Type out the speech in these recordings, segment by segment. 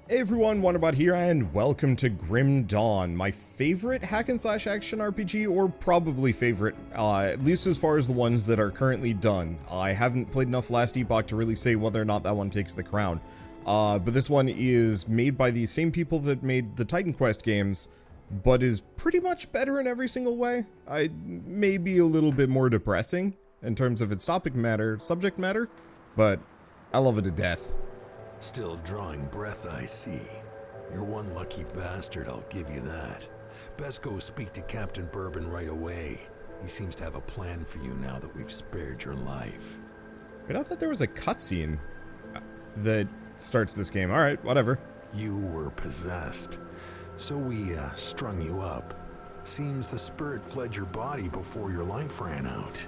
Hey everyone, Wanderbot here, and welcome to Grim Dawn, my favorite hack-and-slash action RPG, or probably favorite, at least as far as the ones that are currently done. I haven't played enough Last Epoch to really say whether or not that one takes the crown. But this one is made by the same people that made the Titan Quest games, but is pretty much better in every single way. May be a little bit more depressing in terms of its subject matter, but I love it to death. Still drawing breath, I see. You're one lucky bastard, I'll give you that. Best go speak to Captain Bourbon right away. He seems to have a plan for you now that we've spared your life. Wait, I thought there was a cutscene that starts this game. Alright, whatever. You were possessed. So we strung you up. Seems the spirit fled your body before your life ran out.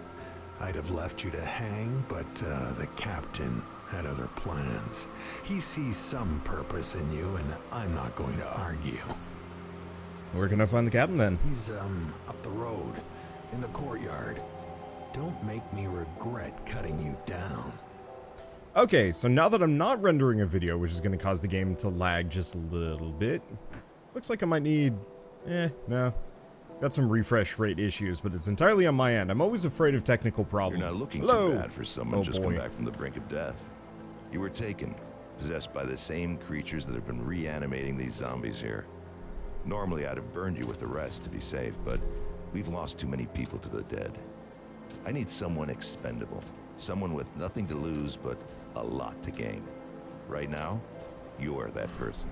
I'd have left you to hang, but the captain had other plans. He sees some purpose in you, and I'm not going to argue. We're gonna find the captain then. He's up the road, in the courtyard. Don't make me regret cutting you down. Okay, so now that I'm not rendering a video, which is gonna cause the game to lag just a little bit, looks like I might need... no. Got some refresh rate issues, but it's entirely on my end. I'm always afraid of technical problems. You're not looking Hello. too bad for someone just boy. come back from the brink of death. You were taken, possessed by the same creatures that have been reanimating these zombies here. Normally I'd have burned you with the rest to be safe, but we've lost too many people to the dead. I need someone expendable, someone with nothing to lose but a lot to gain. Right now, you're that person.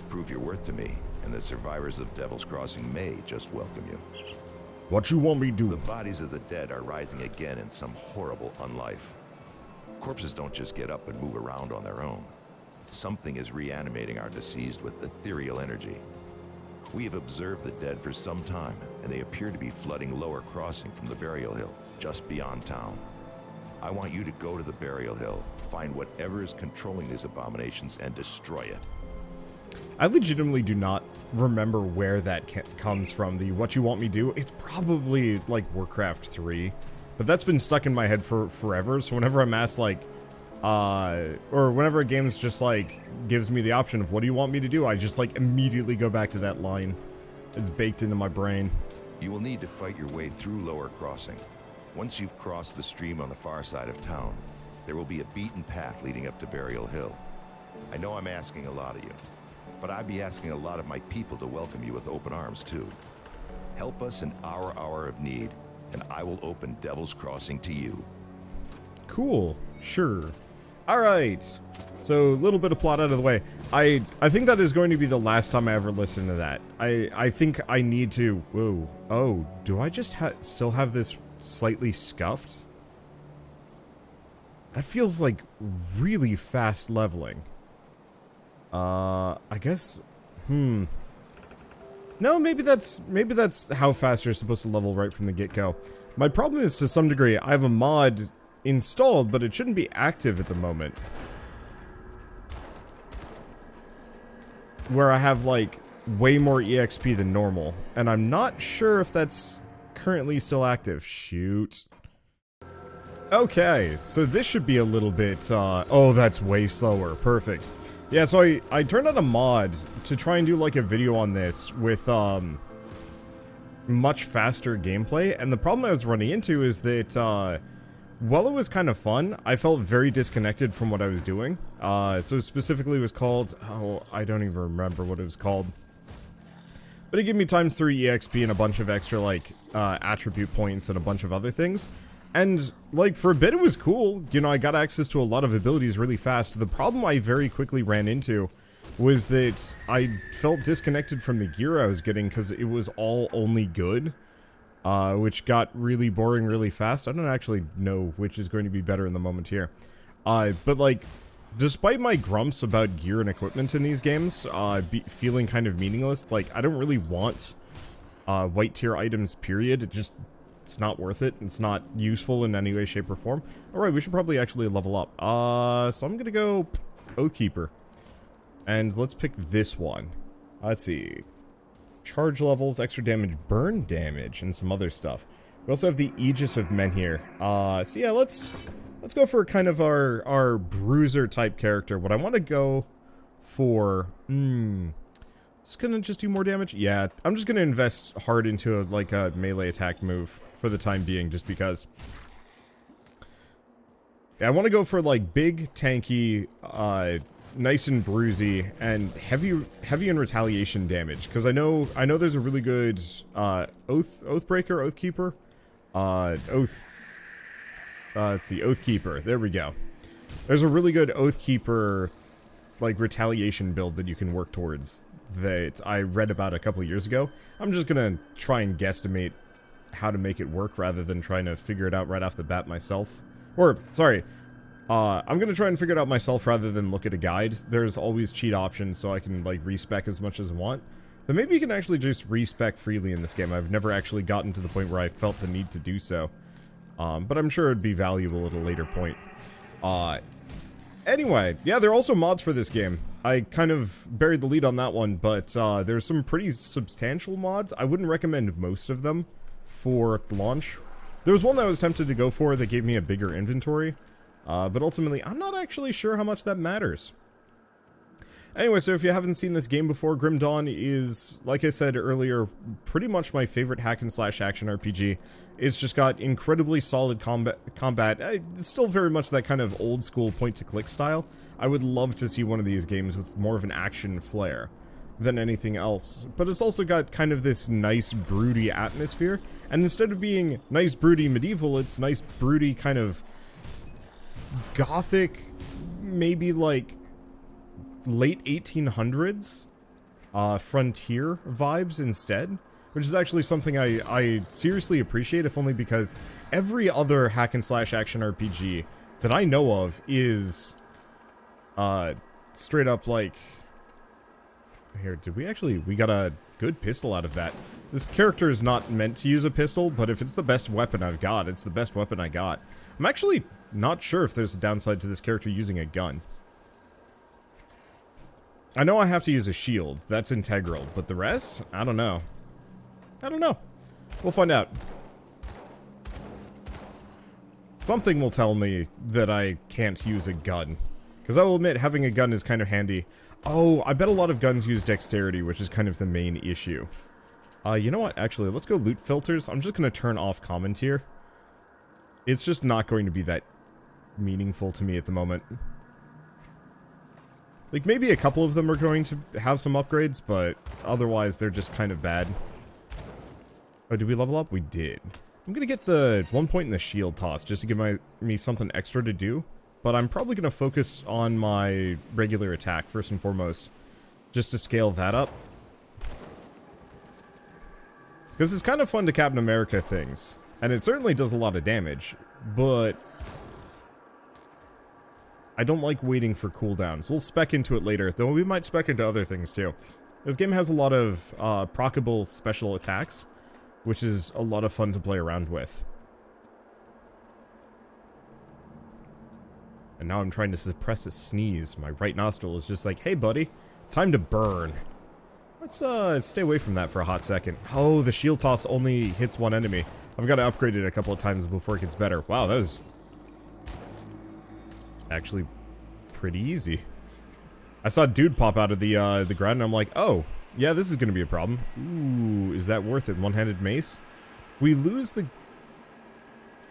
Prove your worth to me, and the survivors of Devil's Crossing may just welcome you. What you want me to do? The bodies of the dead are rising again in some horrible unlife. Corpses don't just get up and move around on their own. Something is reanimating our deceased with ethereal energy. We have observed the dead for some time, and they appear to be flooding Lower Crossing from the burial hill, just beyond town. I want you to go to the burial hill, find whatever is controlling these abominations, and destroy it. I legitimately do not remember where that comes from. The what you want me do? It's probably like Warcraft 3. But that's been stuck in my head for forever, so whenever I'm asked, like, or whenever a game's just, like, gives me the option of what do you want me to do, I just, like, immediately go back to that line. It's baked into my brain. You will need to fight your way through Lower Crossing. Once you've crossed the stream on the far side of town, there will be a beaten path leading up to Burial Hill. I know I'm asking a lot of you, but I'd be asking a lot of my people to welcome you with open arms, too. Help us in our hour of need, and I will open Devil's Crossing to you. Cool. Sure. Alright. So, a little bit of plot out of the way. I think that is going to be the last time I ever listen to that. I think I need to... Whoa. Oh, do I just still have this slightly scuffed? That feels like really fast leveling. I guess... No, maybe that's how fast you're supposed to level right from the get-go. My problem is, to some degree, I have a mod installed, but it shouldn't be active at the moment. Where I have, like, way more EXP than normal. And I'm not sure if that's currently still active. Shoot. Okay, so this should be a little bit, oh, that's way slower. Perfect. Yeah, so I turned on a mod to try and do, like, a video on this with, much faster gameplay, and the problem I was running into is that, while it was kind of fun, I felt very disconnected from what I was doing. So specifically it was called, oh, I don't even remember what it was called. But it gave me ×3 EXP and a bunch of extra, like, attribute points and a bunch of other things. And, like, for a bit it was cool. You know, I got access to a lot of abilities really fast. The problem I very quickly ran into was that I felt disconnected from the gear I was getting because it was all only good. Which got really boring really fast. I don't actually know which is going to be better in the moment here. But, like, despite my grumps about gear and equipment in these games, feeling kind of meaningless, like, I don't really want white tier items, period. It's not worth it. It's not useful in any way, shape, or form. Alright, we should probably actually level up. So I'm gonna go Oathkeeper. And let's pick this one. Let's see. Charge levels, extra damage, burn damage, and some other stuff. We also have the Aegis of Men here. So yeah, let's go for kind of our bruiser type character. What I want to go for... It's gonna just do more damage? Yeah, I'm just gonna invest hard into a melee attack move for the time being, just because. Yeah, I want to go for like big, tanky, nice and bruisey, and heavy in retaliation damage. Because I know there's a really good Oathbreaker, Oathkeeper, let's see, Oathkeeper. There we go. There's a really good Oathkeeper like retaliation build that you can work towards that I read about a couple of years ago. I'm just gonna try and guesstimate how to make it work rather than trying to figure it out right off the bat myself. Or, sorry, I'm gonna try and figure it out myself rather than look at a guide. There's always cheat options, so I can, like, respec as much as I want. But maybe you can actually just respec freely in this game. I've never actually gotten to the point where I felt the need to do so. But I'm sure it'd be valuable at a later point. Anyway, yeah, there are also mods for this game. I kind of buried the lead on that one, but there's some pretty substantial mods. I wouldn't recommend most of them for launch. There was one that I was tempted to go for that gave me a bigger inventory, but ultimately, I'm not actually sure how much that matters. Anyway, so if you haven't seen this game before, Grim Dawn is, like I said earlier, pretty much my favorite hack-and-slash action RPG. It's just got incredibly solid combat. It's still very much that kind of old-school point-to-click style. I would love to see one of these games with more of an action flair than anything else. But it's also got kind of this nice, broody atmosphere. And instead of being nice, broody, medieval, it's nice, broody, kind of gothic, maybe like late 1800s frontier vibes instead, which is actually something I seriously appreciate, if only because every other hack-and-slash action RPG that I know of is straight up like... Here, we got a good pistol out of that. This character is not meant to use a pistol, but if it's the best weapon I've got, it's the best weapon I got. I'm actually not sure if there's a downside to this character using a gun. I know I have to use a shield, that's integral, but the rest? I don't know. I don't know. We'll find out. Something will tell me that I can't use a gun. Because I will admit, having a gun is kind of handy. Oh, I bet a lot of guns use dexterity, which is kind of the main issue. You know what? Actually, let's go loot filters. I'm just going to turn off comment here. It's just not going to be that meaningful to me at the moment. Like, maybe a couple of them are going to have some upgrades, but otherwise they're just kind of bad. Oh, did we level up? We did. I'm going to get the 1 point in the shield toss just to give me something extra to do. But I'm probably going to focus on my regular attack first and foremost, just to scale that up. Because it's kind of fun to Captain America things, and it certainly does a lot of damage, but I don't like waiting for cooldowns. We'll spec into it later, though we might spec into other things too. This game has a lot of proccable special attacks, which is a lot of fun to play around with. And now I'm trying to suppress a sneeze. My right nostril is just like, hey buddy, time to burn. Let's stay away from that for a hot second. Oh, the shield toss only hits one enemy. I've got to upgrade it a couple of times before it gets better. Wow, that was actually pretty easy. I saw a dude pop out of the ground and I'm like, oh, yeah, this is going to be a problem. Ooh, is that worth it? One-handed mace? We lose the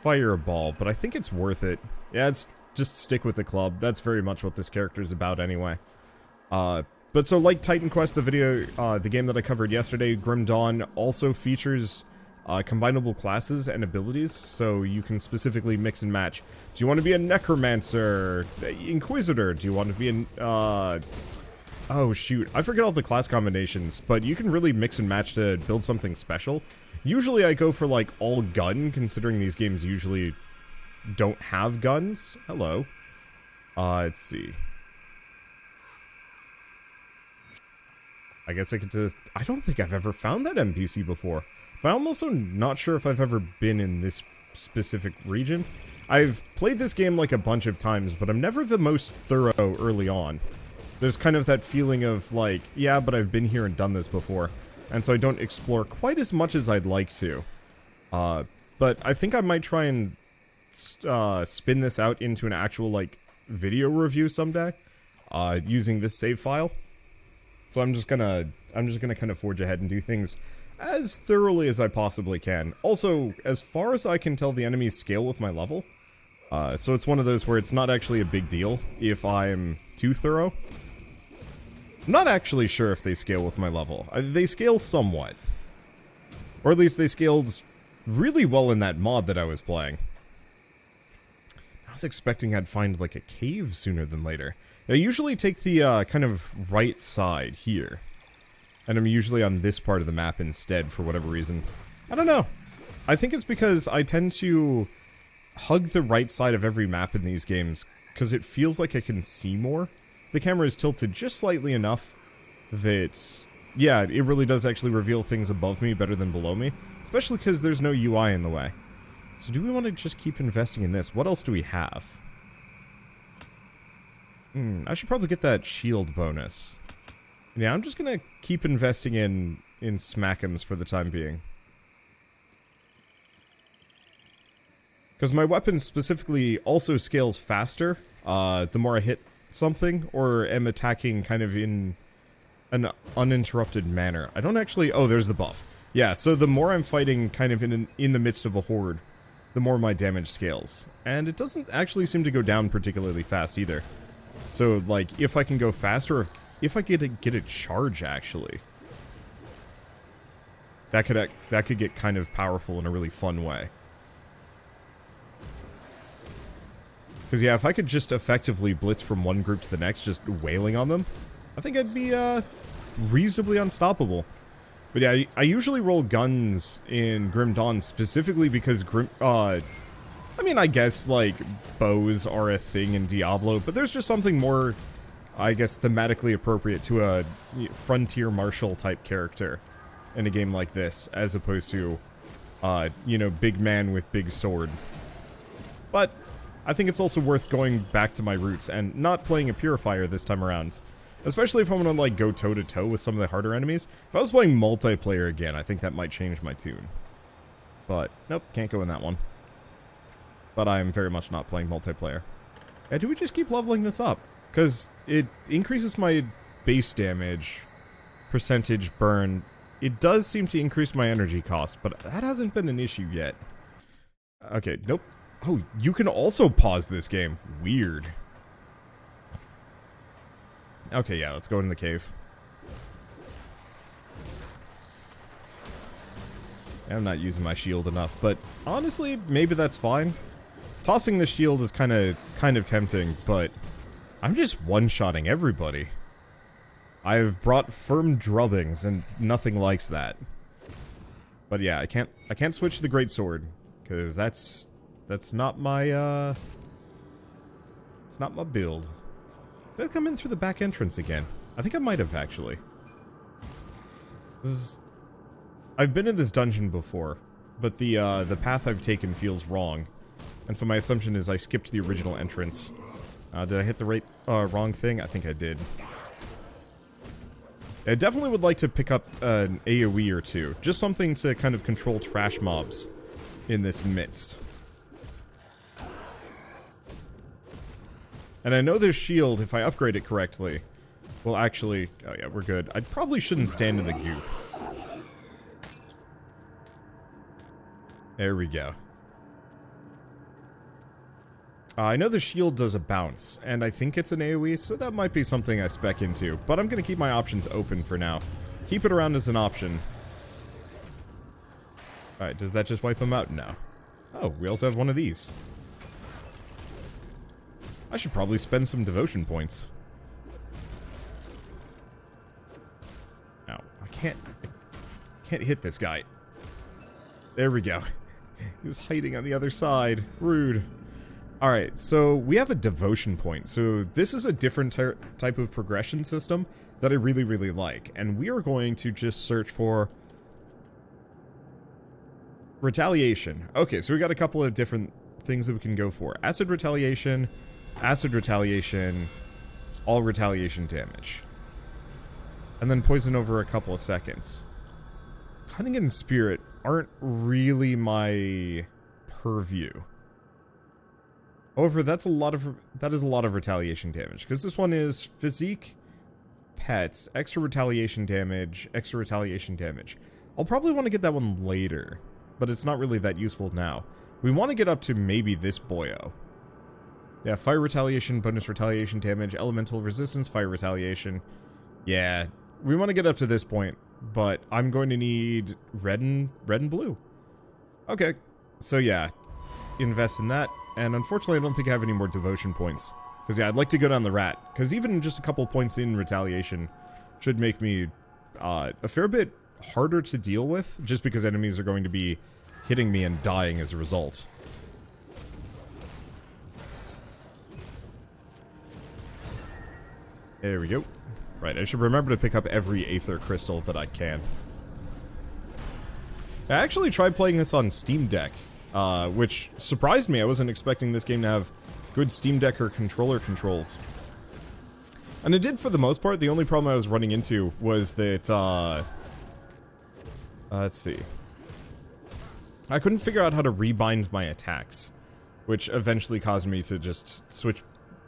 fireball, but I think it's worth it. Yeah, it's just stick with the club. That's very much what this character is about anyway. But so like Titan Quest, the game that I covered yesterday, Grim Dawn also features combinable classes and abilities, so you can specifically mix and match. Do you want to be a Necromancer? Inquisitor? Do you want to be an... oh shoot, I forget all the class combinations, but you can really mix and match to build something special. Usually I go for like all gun, considering these games usually don't have guns. Hello. Let's see. I guess I could just... I don't think I've ever found that NPC before. But I'm also not sure if I've ever been in this specific region. I've played this game like a bunch of times, but I'm never the most thorough early on. There's kind of that feeling of like, yeah, but I've been here and done this before. And so I don't explore quite as much as I'd like to. But I think I might try and spin this out into an actual, like, video review someday. using this save file. So I'm just gonna kind of forge ahead and do things as thoroughly as I possibly can. Also, as far as I can tell, the enemies scale with my level. So it's one of those where it's not actually a big deal if I'm too thorough. I'm not actually sure if they scale with my level. They scale somewhat. Or at least they scaled really well in that mod that I was playing. I was expecting I'd find like a cave sooner than later. I usually take the kind of right side here. And I'm usually on this part of the map instead for whatever reason. I don't know. I think it's because I tend to hug the right side of every map in these games because it feels like I can see more. The camera is tilted just slightly enough that, yeah, it really does actually reveal things above me better than below me. Especially because there's no UI in the way. So do we want to just keep investing in this? What else do we have? I should probably get that shield bonus. Yeah, I'm just gonna keep investing in smack'ems for the time being. Because my weapon specifically also scales faster, the more I hit something, or am attacking kind of in an uninterrupted manner. I don't actually... Oh, there's the buff. Yeah, so the more I'm fighting kind of in the midst of a horde, the more my damage scales. And it doesn't actually seem to go down particularly fast either. So, like, if I can go faster, if I get a charge, actually, that could get kind of powerful in a really fun way. Because, yeah, if I could just effectively blitz from one group to the next, just wailing on them, I think I'd be, reasonably unstoppable. But yeah, I usually roll guns in Grim Dawn specifically because I mean, I guess, like, bows are a thing in Diablo, but there's just something more, I guess, thematically appropriate to a frontier martial type character in a game like this, as opposed to, you know, big man with big sword. But I think it's also worth going back to my roots and not playing a purifier this time around. Especially if I'm gonna, like, go toe-to-toe with some of the harder enemies. If I was playing multiplayer again, I think that might change my tune. But, nope, can't go in that one. But I am very much not playing multiplayer. And do we just keep leveling this up? Because it increases my base damage, percentage burn. It does seem to increase my energy cost, but that hasn't been an issue yet. Okay, nope. Oh, you can also pause this game. Weird. Okay, yeah, let's go in the cave. I'm not using my shield enough, but honestly, maybe that's fine. Tossing the shield is kind of tempting, but I'm just one-shotting everybody. I've brought firm drubbings, and nothing likes that. But yeah, I can't switch to the greatsword because that's not my it's not my build. Did I come in through the back entrance again? I think I might have actually. I've been in this dungeon before, but the path I've taken feels wrong. And so my assumption is I skipped the original entrance. Did I hit the wrong thing? I think I did. I definitely would like to pick up an AoE or two. Just something to kind of control trash mobs in this midst. And I know this shield, if I upgrade it correctly, will actually... Oh yeah, we're good. I probably shouldn't stand in the goop. There we go. I know the shield does a bounce, and I think it's an AoE, so that might be something I spec into. But I'm going to keep my options open for now. Keep it around as an option. Alright, does that just wipe them out? No. Oh, we also have one of these. I should probably spend some devotion points. Ow, I can't hit this guy. There we go. He was hiding on the other side. Rude. Alright, so we have a devotion point. So this is a different type of progression system that I really, really like. And we are going to just search for retaliation. Okay, so we got a couple of different things that we can go for. Acid retaliation, all retaliation damage. And then poison over a couple of seconds. Cunning and spirit aren't really my purview. However, that is a lot of retaliation damage, because this one is physique, pets, extra retaliation damage, extra retaliation damage. I'll probably want to get that one later, but it's not really that useful now. We want to get up to maybe this boyo. Yeah, fire retaliation, bonus retaliation damage, elemental resistance, fire retaliation. Yeah, we want to get up to this point, but I'm going to need red and blue. Okay, so yeah, invest in that. And unfortunately, I don't think I have any more devotion points. Because yeah, I'd like to go down the rat. Because even just a couple points in retaliation should make me a fair bit harder to deal with. Just because enemies are going to be hitting me and dying as a result. There we go. Right, I should remember to pick up every Aether Crystal that I can. I actually tried playing this on Steam Deck. Which surprised me. I wasn't expecting this game to have good Steam Deck or controller controls. And it did for the most part. The only problem I was running into was that, let's see. I couldn't figure out how to rebind my attacks, which eventually caused me to just switch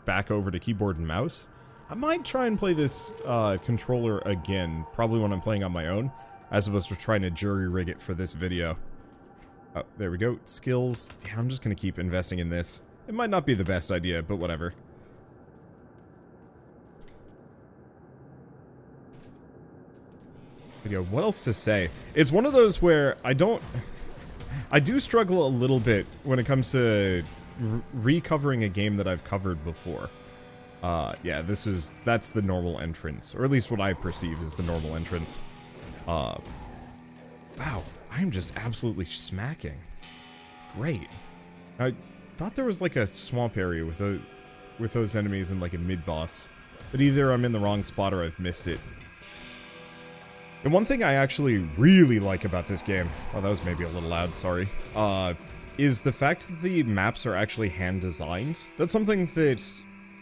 back over to keyboard and mouse. I might try and play this, controller again, probably when I'm playing on my own, as opposed to trying to jury-rig it for this video. Oh, there we go. Skills. Yeah, I'm just gonna keep investing in this. It might not be the best idea, but whatever. There we go. What else to say? It's one of those where I do struggle a little bit when it comes to recovering a game that I've covered before. Yeah, that's the normal entrance. Or at least what I perceive as the normal entrance. Wow. I'm just absolutely smacking. It's great. I thought there was like a swamp area with those enemies and like a mid-boss. But either I'm in the wrong spot or I've missed it. And one thing I actually really like about this game, oh, that was maybe a little loud, sorry, is the fact that the maps are actually hand-designed. That's something that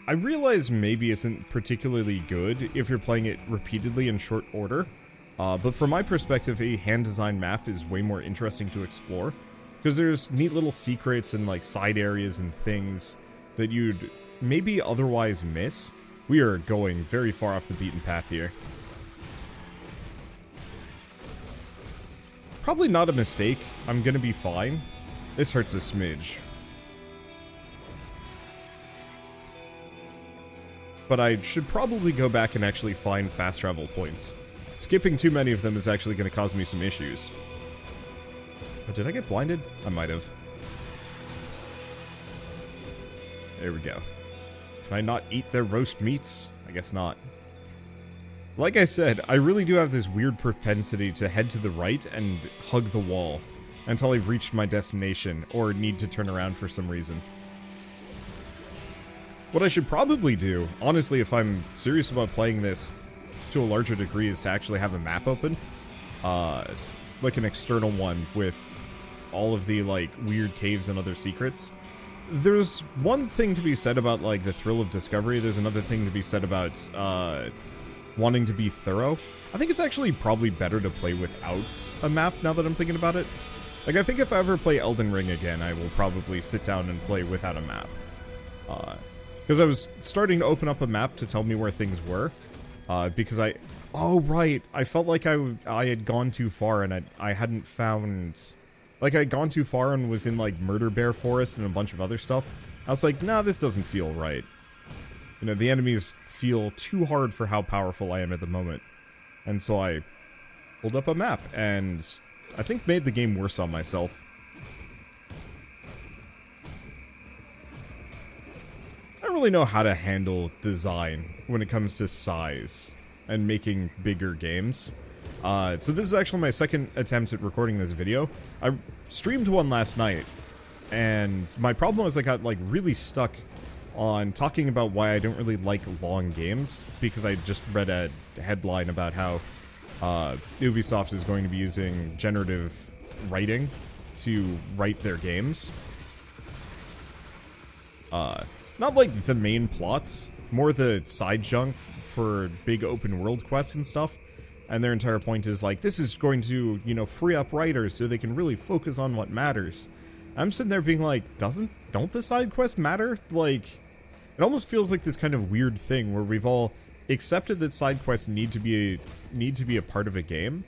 I realize maybe isn't particularly good if you're playing it repeatedly in short order. But from my perspective, a hand-designed map is way more interesting to explore. Because there's neat little secrets and, like, side areas and things that you'd maybe otherwise miss. We are going very far off the beaten path here. Probably not a mistake. I'm gonna be fine. This hurts a smidge. But I should probably go back and actually find fast travel points. Skipping too many of them is actually going to cause me some issues. But did I get blinded? I might have. There we go. Can I not eat their roast meats? I guess not. Like I said, I really do have this weird propensity to head to the right and hug the wall until I've reached my destination or need to turn around for some reason. What I should probably do, honestly, if I'm serious about playing this to a larger degree, is to actually have a map open. Like an external one with all of the, like, weird caves and other secrets. There's one thing to be said about, like, the thrill of discovery. There's another thing to be said about, wanting to be thorough. I think it's actually probably better to play without a map, now that I'm thinking about it. Like, I think if I ever play Elden Ring again, I will probably sit down and play without a map. Because I was starting to open up a map to tell me where things were. Because oh, right. I felt like I had gone too far and I hadn't found... Like, I had gone too far and was in, like, Murder Bear Forest and a bunch of other stuff. I was like, nah, this doesn't feel right. You know, the enemies feel too hard for how powerful I am at the moment. And so I pulled up a map and I think made the game worse on myself. I don't really know how to handle design when it comes to size and making bigger games. So this is actually my second attempt at recording this video. I streamed one last night, and my problem was I got, like, really stuck on talking about why I don't really like long games, because I just read a headline about how Ubisoft is going to be using generative writing to write their games. Not like the main plots, more the side junk for big open world quests and stuff. And their entire point is like, this is going to, you know, free up writers so they can really focus on what matters. I'm sitting there being like, don't the side quests matter? Like, it almost feels like this kind of weird thing where we've all accepted that side quests need to be a part of a game,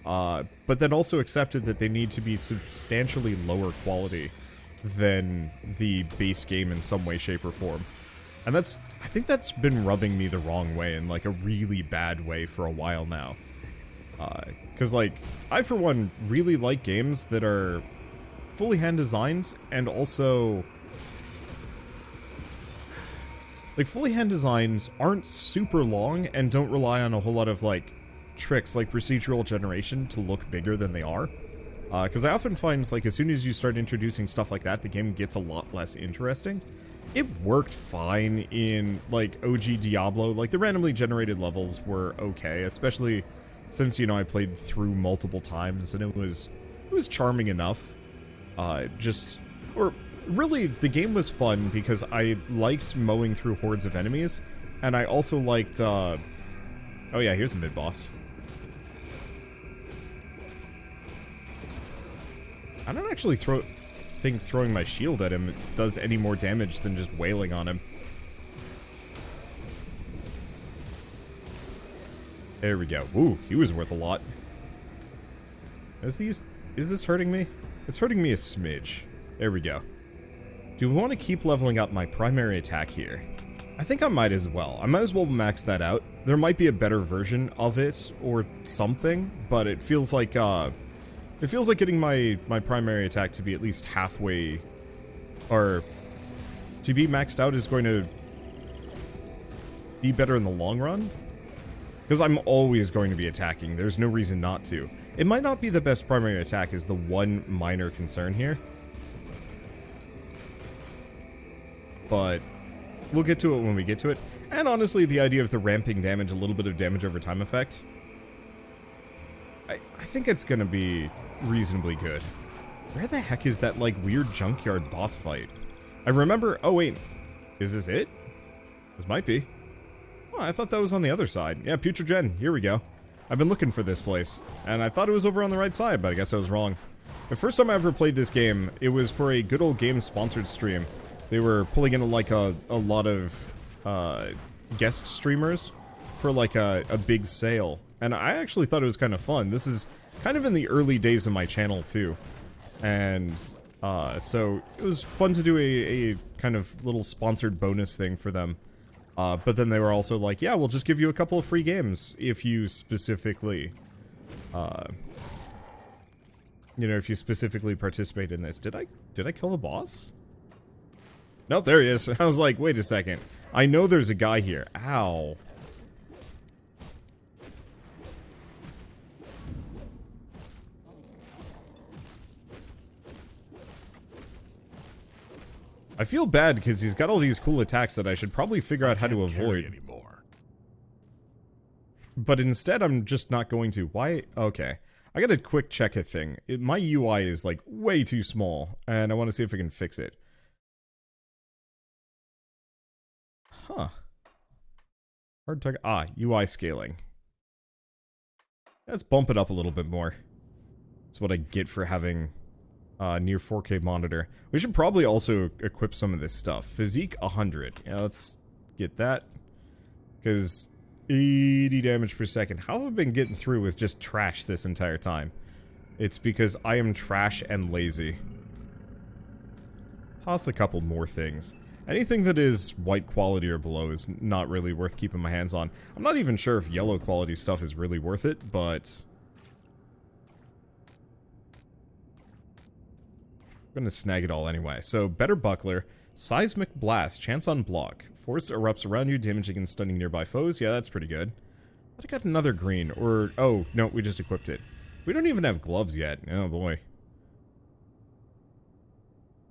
but then also accepted that they need to be substantially lower quality than the base game in some way, shape, or form. And I think that's been rubbing me the wrong way in like a really bad way for a while now. Because like, I for one really like games that are fully hand designed and also like fully hand designs aren't super long and don't rely on a whole lot of like tricks like procedural generation to look bigger than they are. Because I often find like as soon as you start introducing stuff like that, the game gets a lot less interesting. It worked fine in like OG Diablo. Like the randomly generated levels were okay, especially since, you know, I played through multiple times and it was charming enough. Really, the game was fun because I liked mowing through hordes of enemies, and I also liked, oh yeah, here's a mid-boss. I don't actually think throwing my shield at him does any more damage than just wailing on him. There we go. Ooh, he was worth a lot. Is this hurting me? It's hurting me a smidge. There we go. Do we want to keep leveling up my primary attack here? I think I might as well. I might as well max that out. There might be a better version of it or something, but it feels like getting my primary attack to be at least halfway, or to be maxed out is going to be better in the long run. Because I'm always going to be attacking. There's no reason not to. It might not be the best primary attack is the one minor concern here. But we'll get to it when we get to it. And honestly, the idea of the ramping damage, a little bit of damage over time effect, I think it's going to be reasonably good. Where the heck is that, like, weird junkyard boss fight? I remember... Oh, wait. Is this it? This might be. Oh, I thought that was on the other side. Yeah, Putregen. Here we go. I've been looking for this place, and I thought it was over on the right side, but I guess I was wrong. The first time I ever played this game, it was for a Good Old Games sponsored stream. They were pulling in, like, a lot of guest streamers for, like, a big sale. And I actually thought it was kind of fun. This is kind of in the early days of my channel, too. And so it was fun to do a kind of little sponsored bonus thing for them. But then they were also like, yeah, we'll just give you a couple of free games if you specifically, if you specifically participate in this. Did I kill the boss? No, there he is. I was like, wait a second. I know there's a guy here. Ow. I feel bad because he's got all these cool attacks that I should probably figure out how to avoid. Anymore. But instead, I'm just not going to. Why? Okay. I got a quick check a thing. My UI is like way too small, and I want to see if I can fix it. Huh. Hard to... Ah, UI scaling. Let's bump it up a little bit more. That's what I get for having near 4K monitor. We should probably also equip some of this stuff. Physique 100. Yeah, let's get that. Because 80 damage per second. How have I been getting through with just trash this entire time? It's because I am trash and lazy. Toss a couple more things. Anything that is white quality or below is not really worth keeping my hands on. I'm not even sure if yellow quality stuff is really worth it, but... I'm gonna snag it all anyway. So, better buckler, seismic blast, chance on block. Force erupts around you, damaging and stunning nearby foes. Yeah, that's pretty good. But I got another green, or... Oh, no, we just equipped it. We don't even have gloves yet. Oh, boy.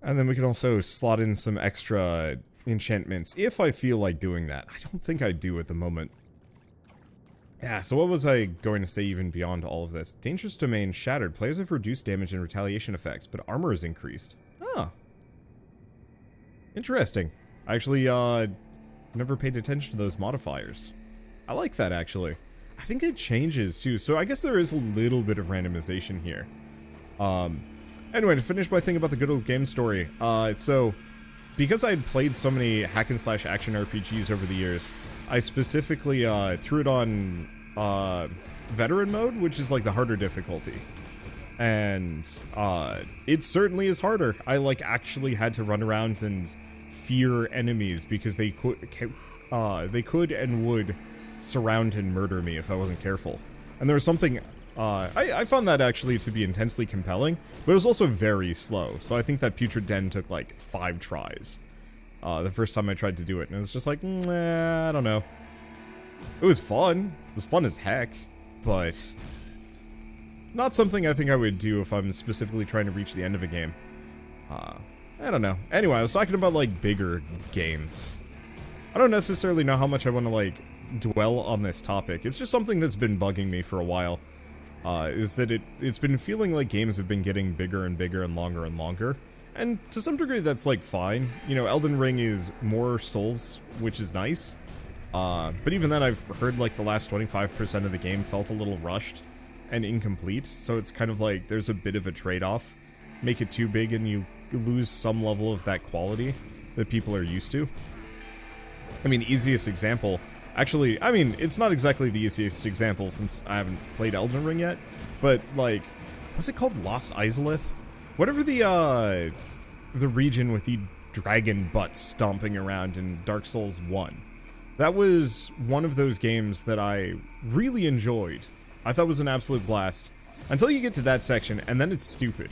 And then we can also slot in some extra enchantments, if I feel like doing that. I don't think I do at the moment. Yeah, so what was I going to say even beyond all of this? Dangerous domain shattered. Players have reduced damage and retaliation effects, but armor is increased. Ah. Interesting. I actually, never paid attention to those modifiers. I like that, actually. I think it changes, too. So I guess there is a little bit of randomization here. Anyway, to finish my thing about the good old game story, so because I had played so many hack and slash action RPGs over the years, I specifically threw it on veteran mode, which is like the harder difficulty. And it certainly is harder. I like actually had to run around and fear enemies because they could and would surround and murder me if I wasn't careful. And there was something I found that actually to be intensely compelling, but it was also very slow. So I think that Putrid Den took like 5 tries the first time I tried to do it, and it was just like, I don't know. It was fun. It was fun as heck, but not something I think I would do if I'm specifically trying to reach the end of a game. I don't know. Anyway, I was talking about like bigger games. I don't necessarily know how much I want to like dwell on this topic. It's just something that's been bugging me for a while. Is that it's been feeling like games have been getting bigger and bigger and longer. And to some degree that's like fine. You know, Elden Ring is more Souls, which is nice. But even then I've heard like the last 25% of the game felt a little rushed and incomplete. So it's kind of like there's a bit of a trade-off. Make it too big and you lose some level of that quality that people are used to. I mean, easiest example. Actually, I mean, it's not exactly the easiest example since I haven't played Elden Ring yet, but like, what's it called? Lost Izalith? Whatever the region with the dragon butts stomping around in Dark Souls 1. That was one of those games that I really enjoyed. I thought it was an absolute blast. Until you get to that section, and then it's stupid.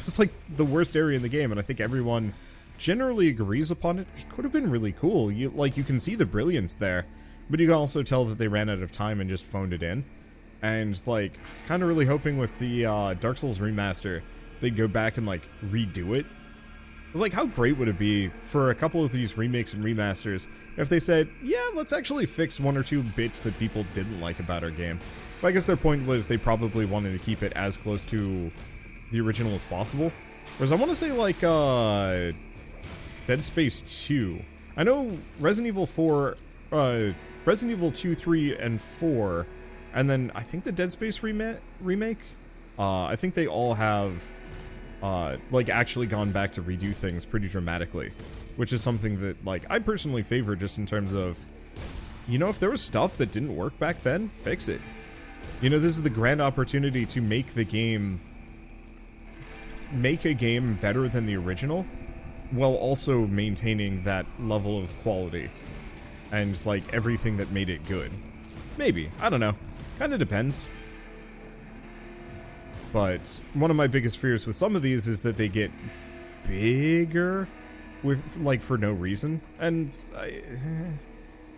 It's like the worst area in the game, and I think everyone generally agrees upon it. It could have been really cool. You can see the brilliance there. But you can also tell that they ran out of time and just phoned it in. And, like, I was kind of really hoping with the Dark Souls remaster, they'd go back and, like, redo it. I was like, how great would it be for a couple of these remakes and remasters if they said, yeah, let's actually fix 1 or 2 bits that people didn't like about our game. But I guess their point was they probably wanted to keep it as close to the original as possible. Whereas I want to say, like, Dead Space 2. I know Resident Evil 4... Resident Evil 2, 3, and 4, and then I think the Dead Space remake, I think they all have, like, actually gone back to redo things pretty dramatically, which is something that, like, I personally favor just in terms of, you know, if there was stuff that didn't work back then, fix it. You know, this is the grand opportunity to make a game better than the original, while also maintaining that level of quality. And, like, everything that made it good. Maybe. I don't know. Kinda depends. But one of my biggest fears with some of these is that they get bigger with, like, for no reason. And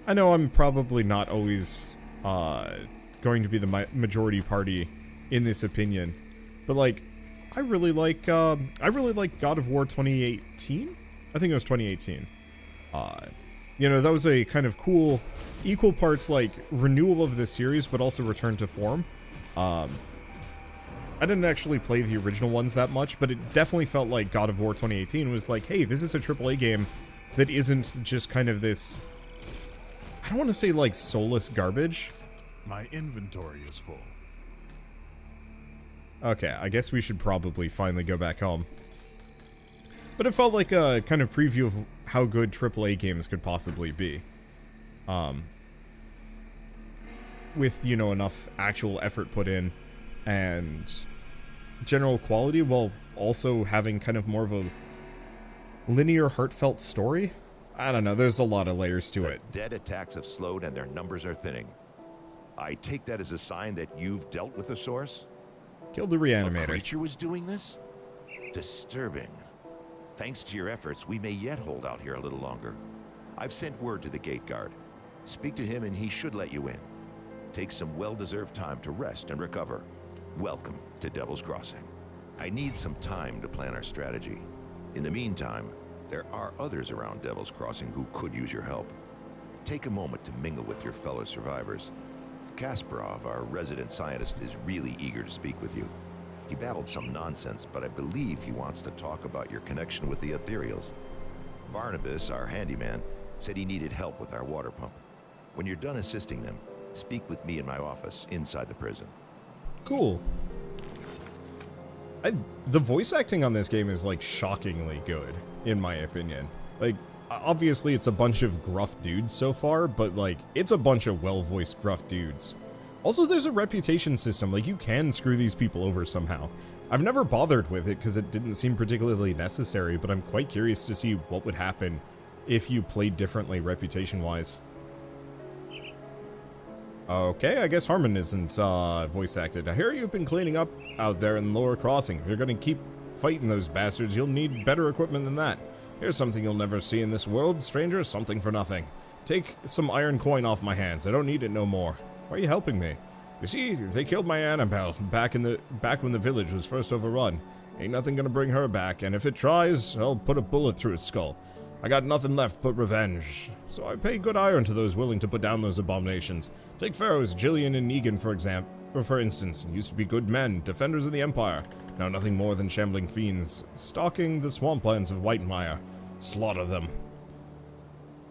I know I'm probably not always going to be the majority party in this opinion. But, like, I really like God of War 2018? I think it was 2018. You know, that was a kind of cool, equal parts, like, renewal of this series, but also return to form. I didn't actually play the original ones that much, but it definitely felt like God of War 2018 was like, hey, this is a AAA game that isn't just kind of this, I don't want to say, like, soulless garbage. My inventory is full. Okay, I guess we should probably finally go back home. But it felt like a kind of preview of how good AAA games could possibly be. With, you know, enough actual effort put in and general quality, while also having kind of more of a linear, heartfelt story. I don't know, there's a lot of layers to it. Dead attacks have slowed and their numbers are thinning. I take that as a sign that you've dealt with the source? Killed the A reanimator. creature was doing this? Disturbing. Thanks to your efforts, we may yet hold out here a little longer. I've sent word to the gate guard. Speak to him and he should let you in. Take some well-deserved time to rest and recover. Welcome to Devil's Crossing. I need some time to plan our strategy. In the meantime, there are others around Devil's Crossing who could use your help. Take a moment to mingle with your fellow survivors. Kasparov, our resident scientist, is really eager to speak with you. He babbled some nonsense, but I believe he wants to talk about your connection with the Ethereals. Barnabas, our handyman, said he needed help with our water pump. When you're done assisting them, speak with me in my office inside the prison. Cool. The voice acting on this game is, like, shockingly good, in my opinion. Like, obviously it's a bunch of gruff dudes so far, but, like, it's a bunch of well-voiced gruff dudes. Also, there's a reputation system, like, you can screw these people over somehow. I've never bothered with it because it didn't seem particularly necessary, but I'm quite curious to see what would happen if you played differently reputation-wise. Okay, I guess Harmon isn't voice acted. I hear you've been cleaning up out there in the lower crossing. If you're gonna keep fighting those bastards, you'll need better equipment than that. Here's something you'll never see in this world, stranger, something for nothing. Take some iron coin off my hands. I don't need it no more. Why are you helping me? You see, they killed my Annabelle back when the village was first overrun. Ain't nothing gonna bring her back, and if it tries, I'll put a bullet through its skull. I got nothing left but revenge. So I pay good iron to those willing to put down those abominations. Take pharaohs Jillian and Negan, for instance. Used to be good men, defenders of the Empire. Now nothing more than shambling fiends, stalking the swamplands of Whitemire. Slaughter them.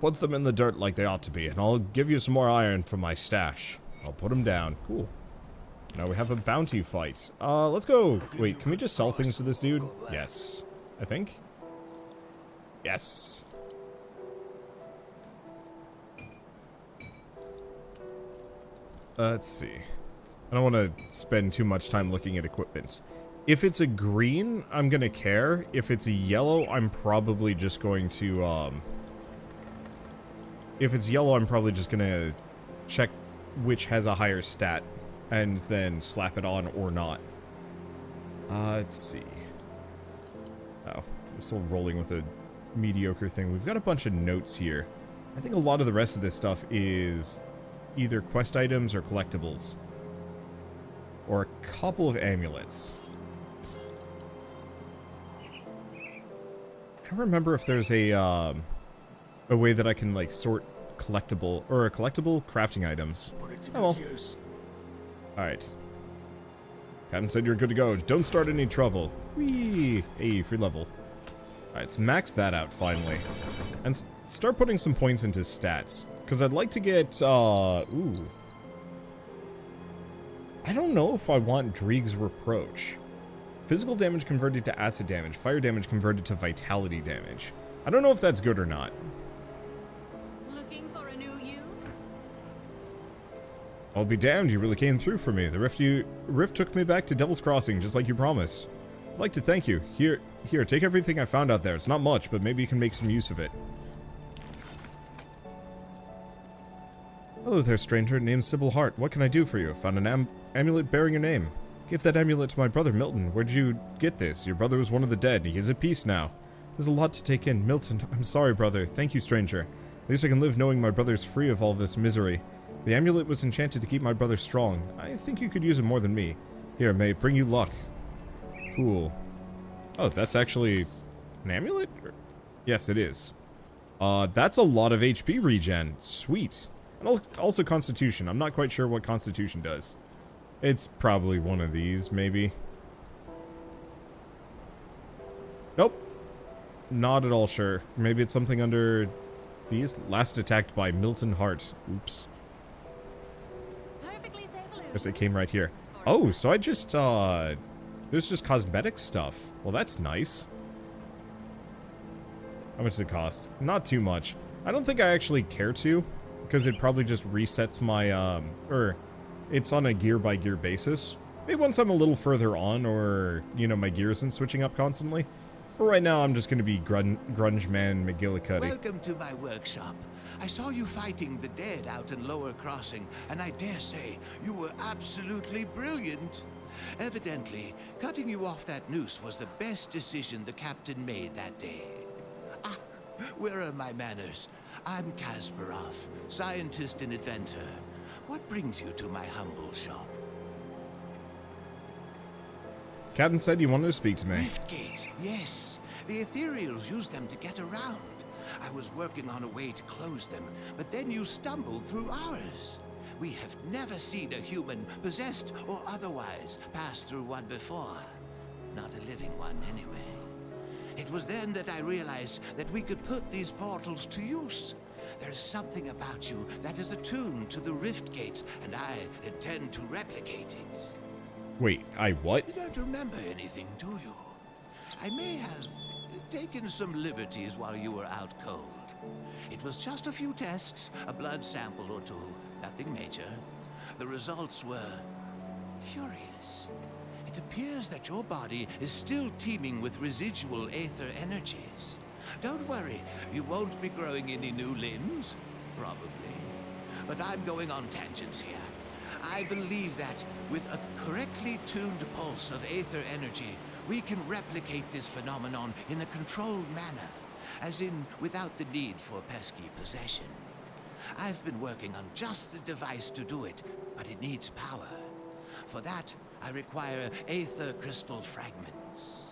Put them in the dirt like they ought to be, and I'll give you some more iron for my stash. I'll put them down. Cool. Now we have a bounty fight. Let's go. Wait, can we just sell things to this dude? Yes. I think. Yes. Let's see. I don't want to spend too much time looking at equipment. If it's a green, I'm gonna care. If it's a yellow, I'm probably just going to, if it's yellow, I'm probably just gonna check which has a higher stat and then slap it on or not. Let's see. Oh, it's still rolling with a mediocre thing. We've got a bunch of notes here. I think a lot of the rest of this stuff is either quest items or collectibles. Or a couple of amulets. I don't remember if there's a way that I can, like, sort collectible crafting items. Oh well. Alright. Captain said you're good to go. Don't start any trouble. Whee! Hey, free level. Alright, let's max that out finally. And start putting some points into stats. Because I'd like to get, ooh. I don't know if I want Dreeg's Reproach. Physical damage converted to acid damage. Fire damage converted to vitality damage. I don't know if that's good or not. Looking for a new you? I'll be damned, you really came through for me. The rift took me back to Devil's Crossing, just like you promised. I'd like to thank you. Here, take everything I found out there. It's not much, but maybe you can make some use of it. Hello there, stranger. Name's Sybil Hart. What can I do for you? Found an amulet bearing your name. Give that amulet to my brother, Milton. Where'd you get this? Your brother was one of the dead. He is at peace now. There's a lot to take in. Milton, I'm sorry, brother. Thank you, stranger. At least I can live knowing my brother's free of all this misery. The amulet was enchanted to keep my brother strong. I think you could use it more than me. Here, may it bring you luck. Cool. Oh, that's actually an amulet? Yes, it is. That's a lot of HP regen. Sweet. And also Constitution. I'm not quite sure what Constitution does. It's probably one of these, maybe. Nope. Not at all sure. Maybe it's something under these. Last attacked by Milton Hart. Oops. Perfectly safe. Guess it came right here. Oh, so I just, there's just cosmetic stuff. Well, that's nice. How much does it cost? Not too much. I don't think I actually care to, because it probably just resets my, it's on a gear-by-gear basis. Maybe once I'm a little further on, or, you know, my gear isn't switching up constantly. But right now, I'm just going to be Grunge Man McGillicuddy. Welcome to my workshop. I saw you fighting the dead out in Lower Crossing, and I dare say you were absolutely brilliant. Evidently, cutting you off that noose was the best decision the captain made that day. Ah, where are my manners? I'm Kasparov, scientist and inventor. What brings you to my humble shop? Captain said you wanted to speak to me. Rift gates, yes. The ethereals use them to get around. I was working on a way to close them, but then you stumbled through ours. We have never seen a human, possessed or otherwise, pass through one before. Not a living one, anyway. It was then that I realized that we could put these portals to use. There is something about you that is attuned to the rift gates, and I intend to replicate it. Wait, I what? You don't remember anything, do you? I may have taken some liberties while you were out cold. It was just a few tests, a blood sample or two, nothing major. The results were curious. It appears that your body is still teeming with residual aether energies. Don't worry, you won't be growing any new limbs, probably. But I'm going on tangents here. I believe that with a correctly tuned pulse of aether energy, we can replicate this phenomenon in a controlled manner, as in without the need for pesky possession. I've been working on just the device to do it, but it needs power. For that, I require aether crystal fragments.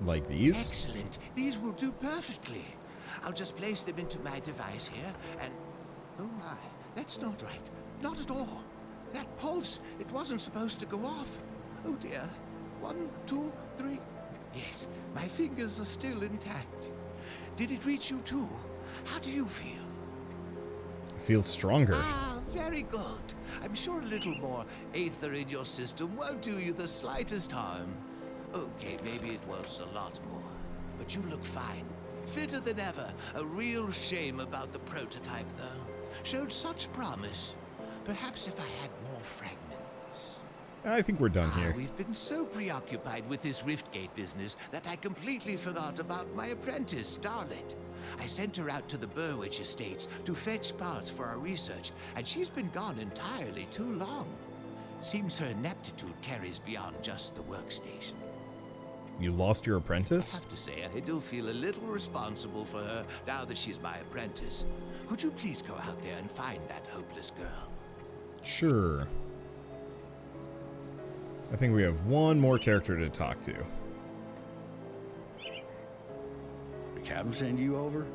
Like these? Excellent. These will do perfectly. I'll just place them into my device here, and... Oh my, that's not right. Not at all. That pulse, it wasn't supposed to go off. Oh dear. 1, 2, 3... Yes, my fingers are still intact. Did it reach you too? How do you feel? It feels stronger. Ah, very good. I'm sure a little more aether in your system won't do you the slightest harm. Okay, maybe it was a lot more. But you look fine. Fitter than ever. A real shame about the prototype, though. Showed such promise. Perhaps if I had more fragments. I think we're done here. We've been so preoccupied with this Riftgate business that I completely forgot about my apprentice, Starlet. I sent her out to the Burwich Estates to fetch parts for our research, and she's been gone entirely too long. Seems her ineptitude carries beyond just the workstation. You lost your apprentice? I have to say, I do feel a little responsible for her now that she's my apprentice. Could you please go out there and find that hopeless girl? Sure. I think we have one more character to talk to. The captain send you over?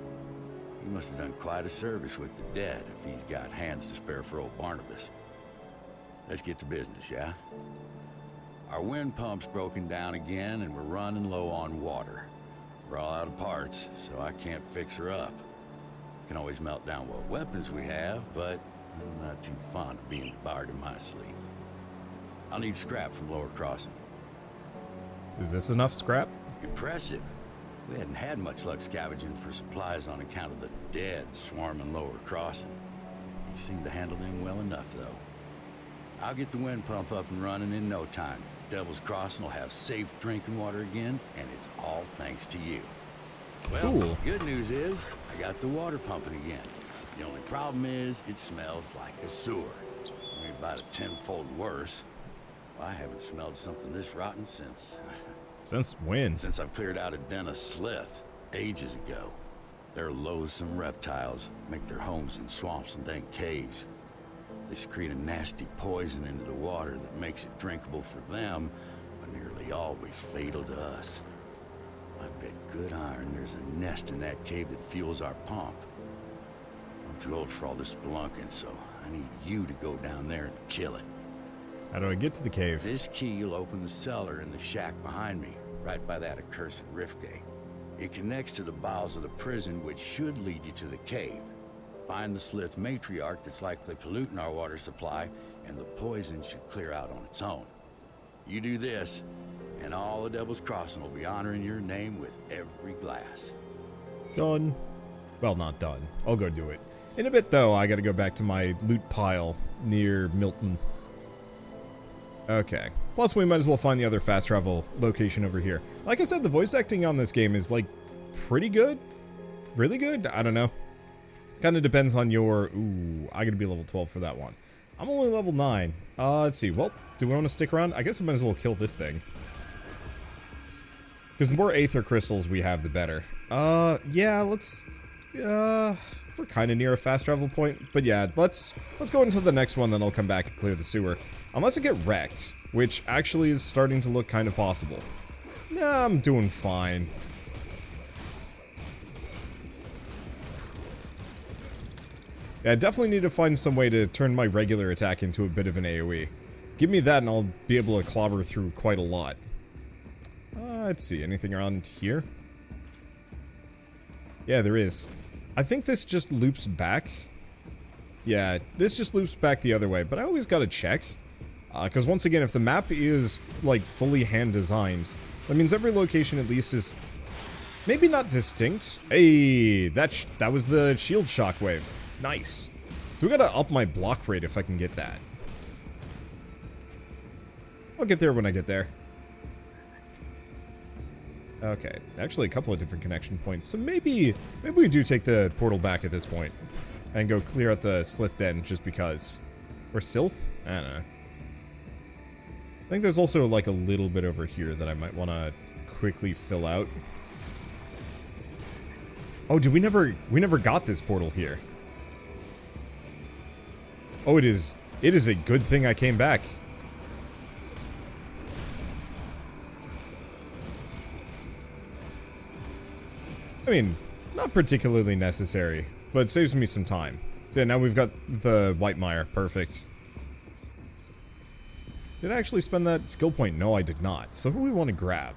He must have done quite a service with the dead if he's got hands to spare for old Barnabas. Let's get to business, yeah? Our wind pump's broken down again and we're running low on water. We're all out of parts, so I can't fix her up. Can always melt down what weapons we have, but I'm not too fond of being devoured in my sleep. I'll need scrap from Lower Crossing. Is this enough scrap? Impressive. We hadn't had much luck scavenging for supplies on account of the dead swarming Lower Crossing. You seem to handle them well enough, though. I'll get the wind pump up and running in no time. Devil's Crossing will have safe drinking water again, and it's all thanks to you. Well, Cool. Good news is, I got the water pumping again. The only problem is, it smells like a sewer. Maybe about a tenfold worse. I haven't smelled something this rotten since... Since when? Since I've cleared out a den of slith, ages ago. They're loathsome reptiles, make their homes in swamps and dank caves. They secrete a nasty poison into the water that makes it drinkable for them, but nearly always fatal to us. I bet good iron there's a nest in that cave that fuels our pump. I'm too old for all this spelunking, so I need you to go down there and kill it. How do I get to the cave? This key will open the cellar in the shack behind me, right by that accursed rift gate. It connects to the bowels of the prison, which should lead you to the cave. Find the slith matriarch that's likely polluting our water supply, and the poison should clear out on its own. You do this, and all the Devil's Crossing will be honoring your name with every glass. Done. Well, not done. I'll go do it. In a bit, though, I gotta go back to my loot pile near Milton. Okay. Plus, we might as well find the other fast travel location over here. Like I said, the voice acting on this game is, like, pretty good. Really good? I don't know. Kind of depends on your... Ooh, I gotta be level 12 for that one. I'm only level 9. Let's see. Well, do we want to stick around? I guess I might as well kill this thing. Because the more aether crystals we have, the better. Yeah, let's... we're kind of near a fast travel point. But yeah, let's go into the next one, then I'll come back and clear the sewer. Unless I get wrecked, which actually is starting to look kind of possible. Nah, I'm doing fine. Yeah, I definitely need to find some way to turn my regular attack into a bit of an AoE. Give me that and I'll be able to clobber through quite a lot. Let's see, anything around here? Yeah, there is. I think this just loops back. Yeah, this just loops back the other way, but I always gotta check. Because once again, if the map is, like, fully hand-designed, that means every location at least is maybe not distinct. Hey, that was the shield shockwave. Nice. So we gotta up my block rate if I can get that. I'll get there when I get there. Okay, actually a couple of different connection points. So maybe we do take the portal back at this point and go clear out the Slith Den just because. Or Sylph? I don't know. I think there's also like a little bit over here that I might want to quickly fill out. Oh, we never got this portal here. Oh, it is a good thing I came back. I mean, not particularly necessary, but it saves me some time. So yeah, now we've got the White Mire. Perfect. Did I actually spend that skill point? No, I did not. So who do we want to grab?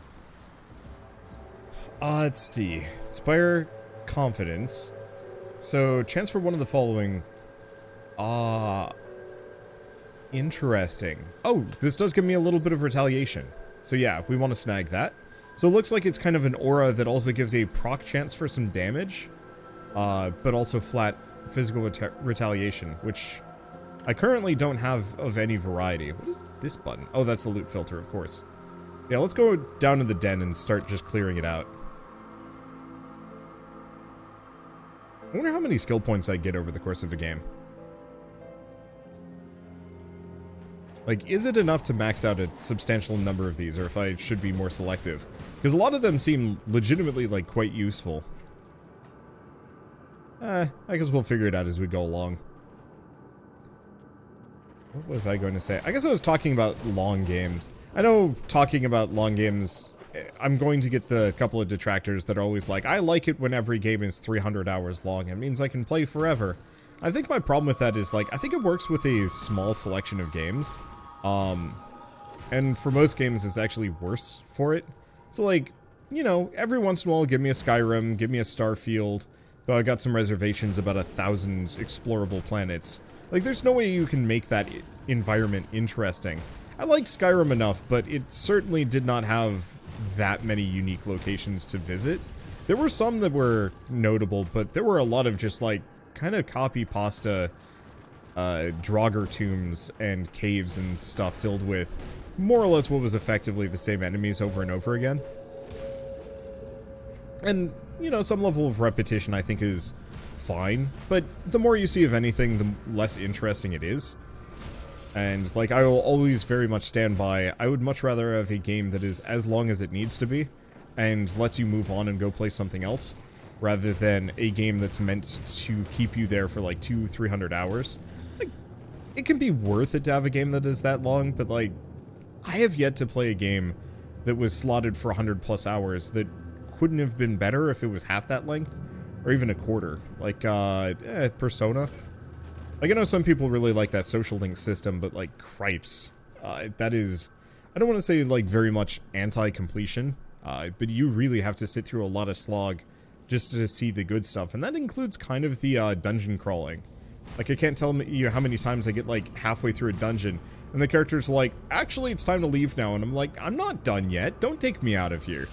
Let's see. Inspire Confidence. So, chance for one of the following. Interesting. Oh, this does give me a little bit of retaliation. So yeah, we want to snag that. So it looks like it's kind of an aura that also gives a proc chance for some damage, but also flat physical retaliation, which I currently don't have of any variety. What is this button? Oh, that's the loot filter, of course. Yeah, let's go down to the den and start just clearing it out. I wonder how many skill points I get over the course of a game. Like, is it enough to max out a substantial number of these, or if I should be more selective? Because a lot of them seem legitimately, like, quite useful. I guess we'll figure it out as we go along. What was I going to say? I guess I was talking about long games. I know talking about long games, I'm going to get the couple of detractors that are always like, I like it when every game is 300 hours long. It means I can play forever. I think my problem with that is, like, I think it works with a small selection of games. And for most games, it's actually worse for it. So, like, you know, every once in a while, give me a Skyrim, give me a Starfield, though I got some reservations about 1,000 explorable planets. Like, there's no way you can make that environment interesting. I liked Skyrim enough, but it certainly did not have that many unique locations to visit. There were some that were notable, but there were a lot of just, like, kind of copy-pasta Draugr tombs and caves and stuff filled with more or less what was effectively the same enemies over and over again. And, you know, some level of repetition I think is fine, but the more you see of anything, the less interesting it is. And, like, I will always very much stand by, I would much rather have a game that is as long as it needs to be, and lets you move on and go play something else, rather than a game that's meant to keep you there for, like, 200-300 hours. Like, it can be worth it to have a game that is that long, but, like, I have yet to play a game that was slotted for 100+ hours that couldn't have been better if it was half that length, or even a quarter. Like, Persona. Like, I know some people really like that social link system, but, like, cripes. That is, I don't want to say, like, very much anti-completion, but you really have to sit through a lot of slog just to see the good stuff, and that includes kind of the dungeon crawling. Like, I can't tell you how many times I get, like, halfway through a dungeon, and the character's like, actually, it's time to leave now, and I'm like, I'm not done yet, don't take me out of here.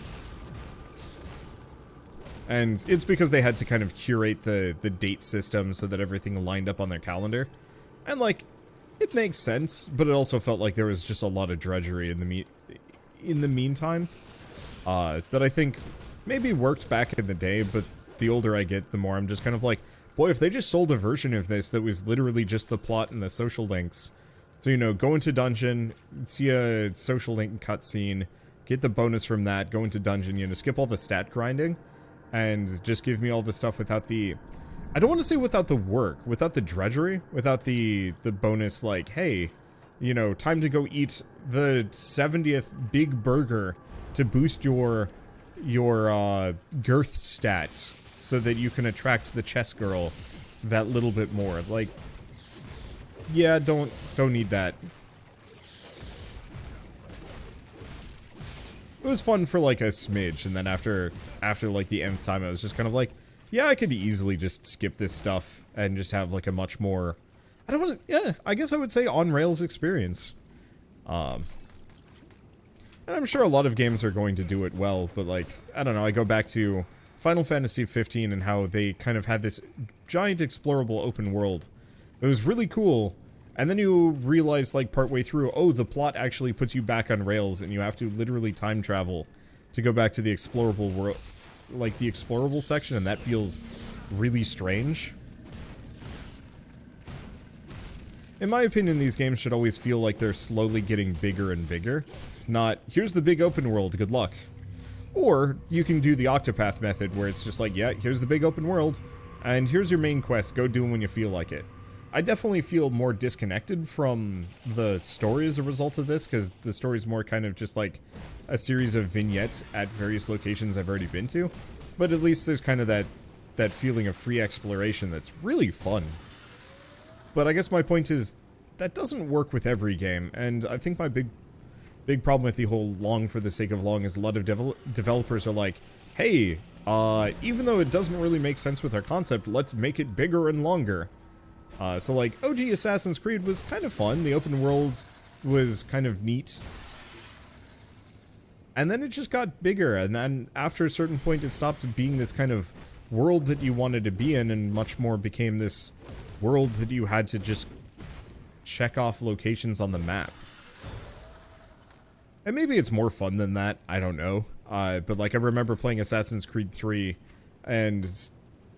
And it's because they had to kind of curate the date system so that everything lined up on their calendar. And, like, it makes sense, but it also felt like there was just a lot of drudgery in the meantime. That I think maybe worked back in the day, but the older I get, the more I'm just kind of like, boy, if they just sold a version of this that was literally just the plot and the social links. So, you know, go into dungeon, see a social link cutscene, get the bonus from that, go into dungeon, you know, skip all the stat grinding. And just give me all the stuff without the... I don't want to say without the work, without the drudgery, without the bonus, like, hey, you know, time to go eat the 70th big burger to boost your girth stats so that you can attract the chess girl that little bit more. Like, yeah, don't need that. It was fun for, like, a smidge, and then after like, the nth time, I was just kind of like, yeah, I could easily just skip this stuff and just have, like, a much more... I don't want to... Yeah, I guess I would say on-rails experience. And I'm sure a lot of games are going to do it well, but like, I don't know, I go back to Final Fantasy 15 and how they kind of had this giant explorable open world. It was really cool, and then you realize like partway through, oh, the plot actually puts you back on rails and you have to literally time travel to go back to the explorable world, like the explorable section, and that feels really strange. In my opinion, these games should always feel like they're slowly getting bigger and bigger. Not, here's the big open world, good luck. Or, you can do the Octopath method, where it's just like, yeah, here's the big open world, and here's your main quest, go do them when you feel like it. I definitely feel more disconnected from the story as a result of this, because the story's more kind of just like a series of vignettes at various locations I've already been to. But at least there's kind of that feeling of free exploration that's really fun. But I guess my point is, that doesn't work with every game, and I think my big problem with the whole long for the sake of long is a lot of developers are like, hey, even though it doesn't really make sense with our concept, let's make it bigger and longer. So like, OG Assassin's Creed was kind of fun, the open world was kind of neat. And then it just got bigger, and then after a certain point it stopped being this kind of world that you wanted to be in, and much more became this world that you had to just check off locations on the map. And maybe it's more fun than that, I don't know. But like, I remember playing Assassin's Creed 3 and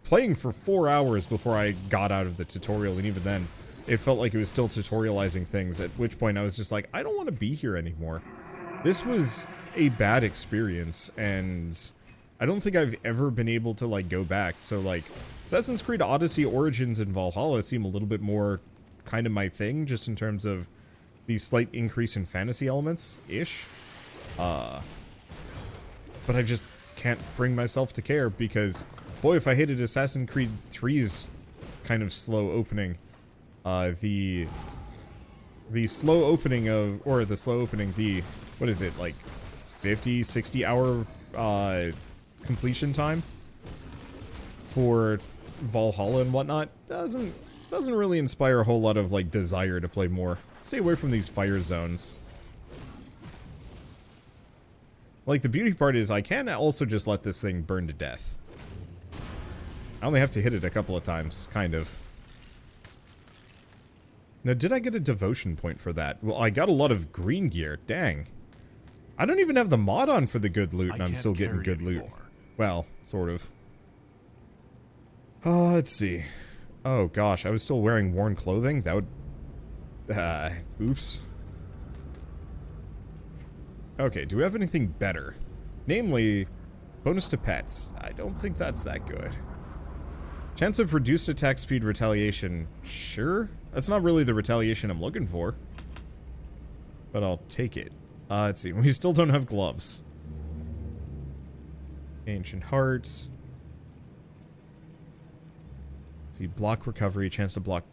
playing for 4 hours before I got out of the tutorial, and even then, it felt like it was still tutorializing things, at which point I was just like, I don't want to be here anymore. This was a bad experience, and I don't think I've ever been able to like go back. So like, Assassin's Creed Odyssey, Origins, and Valhalla seem a little bit more kind of my thing, just in terms of the slight increase in fantasy elements-ish. But I just can't bring myself to care, because, boy, if I hated Assassin's Creed 3's kind of slow opening, the slow opening of, or the slow opening, the, what is it, like 50, 60 hour completion time for Valhalla and whatnot, doesn't really inspire a whole lot of like desire to play more. Stay away from these fire zones. Like, the beauty part is I can also just let this thing burn to death. I only have to hit it a couple of times, kind of. Now, did I get a devotion point for that? Well, I got a lot of green gear. Dang. I don't even have the mod on for the good loot, and I'm still getting good loot. Well, sort of. Oh, let's see. Oh, gosh, I was still wearing worn clothing? That would... oops. Okay, do we have anything better? Namely, bonus to pets. I don't think that's that good. Chance of reduced attack speed retaliation. Sure. That's not really the retaliation I'm looking for. But I'll take it. Let's see. We still don't have gloves. Ancient Hearts. Let's see. Block recovery. Chance to block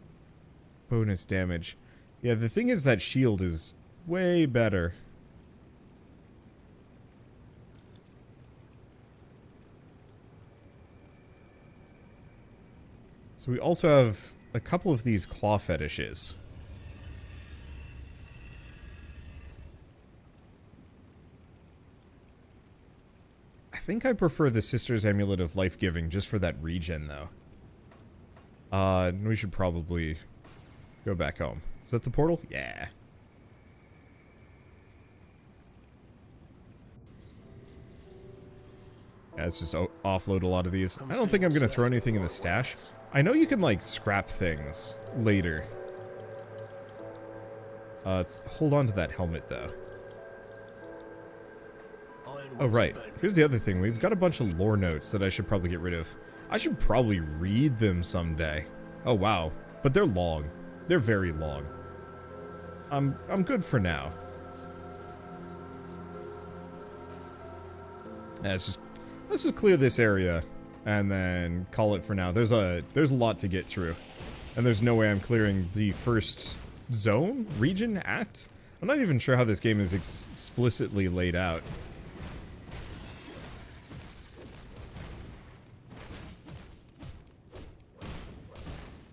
bonus damage. Yeah, the thing is that shield is way better. So we also have a couple of these claw fetishes. I think I prefer the Sister's Amulet of Life-Giving just for that regen, though. We should probably go back home. Is that the portal? Yeah. Yeah, let's just offload a lot of these. I don't think I'm going to throw anything in the stash. I know you can, like, scrap things later. Let's hold on to that helmet, though. Oh, right. Here's the other thing. We've got a bunch of lore notes that I should probably get rid of. I should probably read them someday. Oh, wow. But they're long. They're very long. I'm good for now. Yeah, let's just clear this area and then call it for now. There's a lot to get through, and there's no way I'm clearing the first zone, region, act. I'm not even sure how this game is explicitly laid out.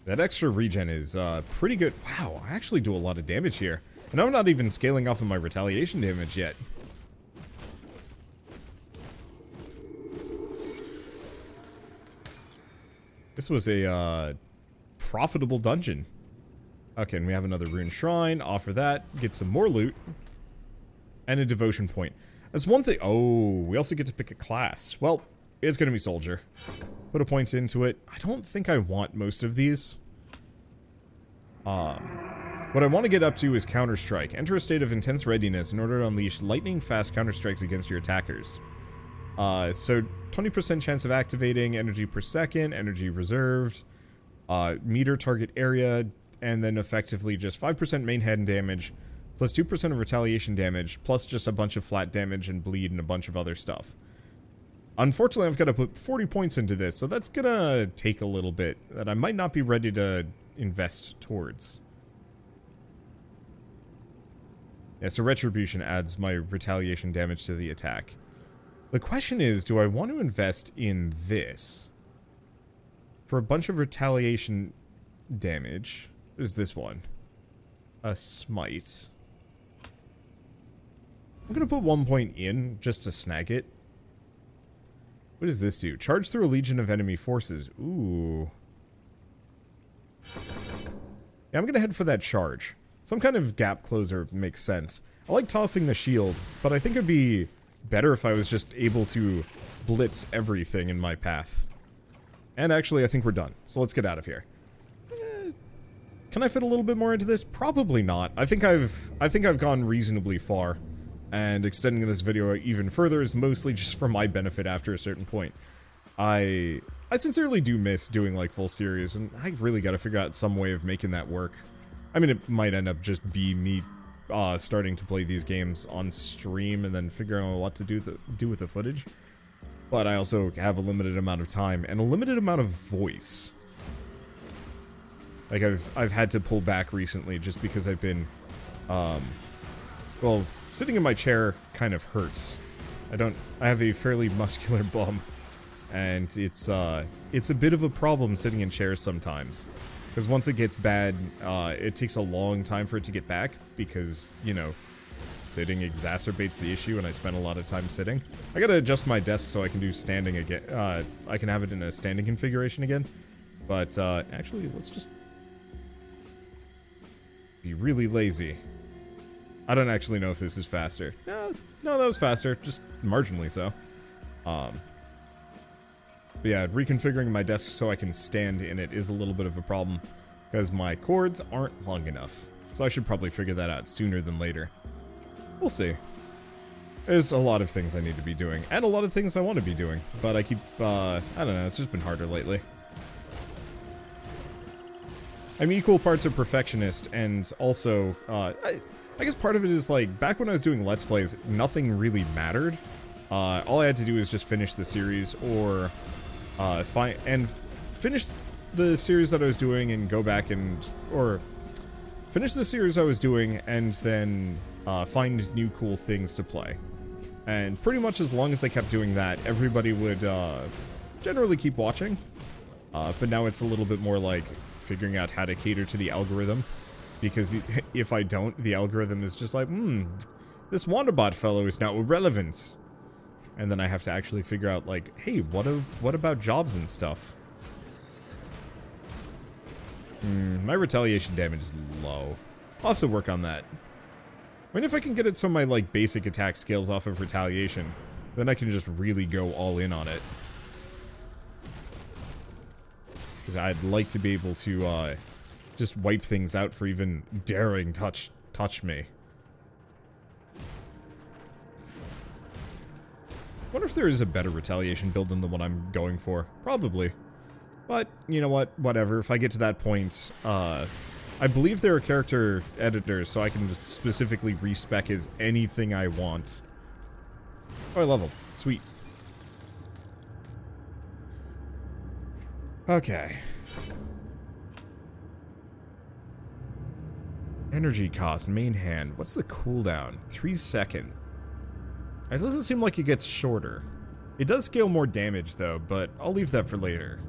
That extra regen is pretty good. Wow, I actually do a lot of damage here. And I'm not even scaling off of my retaliation damage yet. This was a profitable dungeon. Okay, and we have another rune shrine. Offer that. Get some more loot. And a devotion point. That's one thing. Oh, we also get to pick a class. Well, it's going to be soldier. Put a point into it. I don't think I want most of these. What I want to get up to is counter-strike. Enter a state of intense readiness in order to unleash lightning-fast counter-strikes against your attackers. So 20% chance of activating, energy per second, energy reserved, meter target area, and then effectively just 5% main hand damage, plus 2% of retaliation damage, plus just a bunch of flat damage and bleed and a bunch of other stuff. Unfortunately, I've got to put 40 points into this, so that's gonna take a little bit that I might not be ready to invest towards. Yeah, so Retribution adds my retaliation damage to the attack. The question is, do I want to invest in this for a bunch of retaliation damage? There's this one. A smite. I'm going to put 1 point in just to snag it. What does this do? Charge through a legion of enemy forces. Ooh. Yeah, I'm going to head for that charge. Some kind of gap closer makes sense. I like tossing the shield, but I think it'd be better if I was just able to blitz everything in my path. And actually, I think we're done. So let's get out of here. Can I fit a little bit more into this? Probably not. I think I've gone reasonably far. And extending this video even further is mostly just for my benefit after a certain point. I sincerely do miss doing like full series, and I really got to figure out some way of making that work. I mean, it might end up just be me starting to play these games on stream and then figuring out what to do with the footage. But I also have a limited amount of time and a limited amount of voice. Like I've had to pull back recently just because I've been, well, sitting in my chair kind of hurts. I have a fairly muscular bum, and it's a bit of a problem sitting in chairs sometimes. Because once it gets bad, it takes a long time for it to get back, because, you know, sitting exacerbates the issue, and I spend a lot of time sitting. I gotta adjust my desk so I can do standing again. I can have it in a standing configuration again. But, actually, let's just be really lazy. I don't actually know if this is faster. No, that was faster, just marginally so. But yeah, reconfiguring my desk so I can stand in it is a little bit of a problem, because my cords aren't long enough. So I should probably figure that out sooner than later. We'll see. There's a lot of things I need to be doing, and a lot of things I want to be doing, but I keep, I don't know, it's just been harder lately. I'm equal parts of perfectionist, and also, I guess part of it is, like, back when I was doing Let's Plays, nothing really mattered. All I had to do was just finish the series, or finish the series that I was doing and go back or finish the series I was doing and then find new cool things to play. And pretty much as long as I kept doing that, everybody would generally keep watching. But now it's a little bit more like figuring out how to cater to the algorithm. Because if I don't, the algorithm is just like, this Wanderbot fellow is now irrelevant. And then I have to actually figure out, like, hey, what about jobs and stuff? My retaliation damage is low. I'll have to work on that. I mean, if I can get it so my, like, basic attack scales off of retaliation, then I can just really go all in on it. Because I'd like to be able to, just wipe things out for even daring touch me. Wonder if there is a better retaliation build than the one I'm going for. Probably. But, you know what? Whatever. If I get to that point, I believe there are character editors, so I can just specifically respec as anything I want. Oh, I leveled. Sweet. Okay. Energy cost, main hand. What's the cooldown? 3 seconds. It doesn't seem like it gets shorter. It does scale more damage, though, but I'll leave that for later.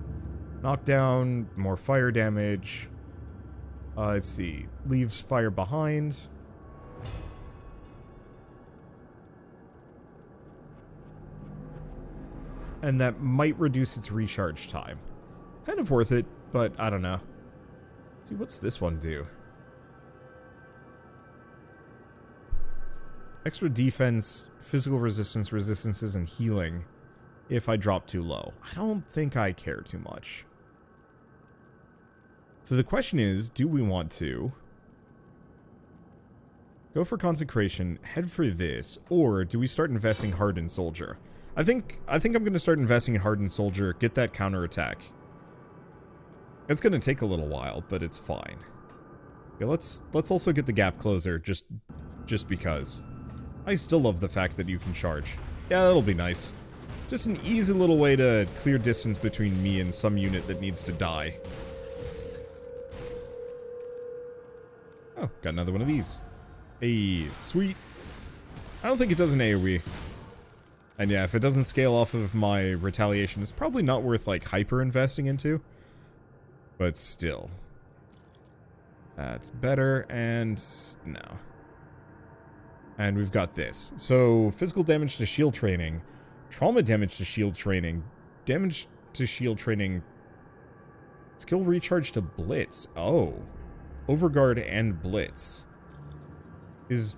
Knockdown, more fire damage. Let's see. Leaves fire behind. and that might reduce its recharge time. Kind of worth it, but I don't know. Let's see, what's this one do? Extra defense, physical resistance, resistances, and healing if I drop too low. I don't think I care too much. So the question is, do we want to go for consecration, head for this, or do we start investing hard in soldier? I think I'm going to start investing in hardened soldier, get that counterattack. It's going to take a little while, but it's fine. Yeah, let's also get the gap closer, just because. I still love the fact that you can charge. Yeah, that'll be nice. Just an easy little way to clear distance between me and some unit that needs to die. Oh, got another one of these. Hey, sweet. I don't think it does an AoE. And yeah, if it doesn't scale off of my retaliation, it's probably not worth, like, hyper investing into. But still. That's better, and no. And we've got this. So, physical damage to shield training, trauma damage to shield training, damage to shield training, skill recharge to blitz. Oh. Overguard and blitz. Is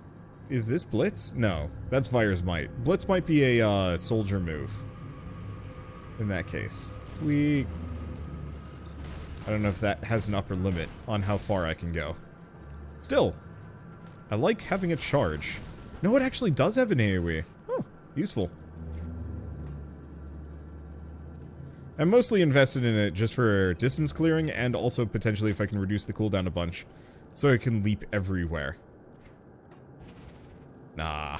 this blitz? No, that's Vire's Might. Blitz might be a soldier move. In that case. I don't know if that has an upper limit on how far I can go. Still, I like having a charge. No, it actually does have an AoE. Oh, useful. I'm mostly invested in it just for distance clearing, and also potentially if I can reduce the cooldown a bunch, so I can leap everywhere. Nah.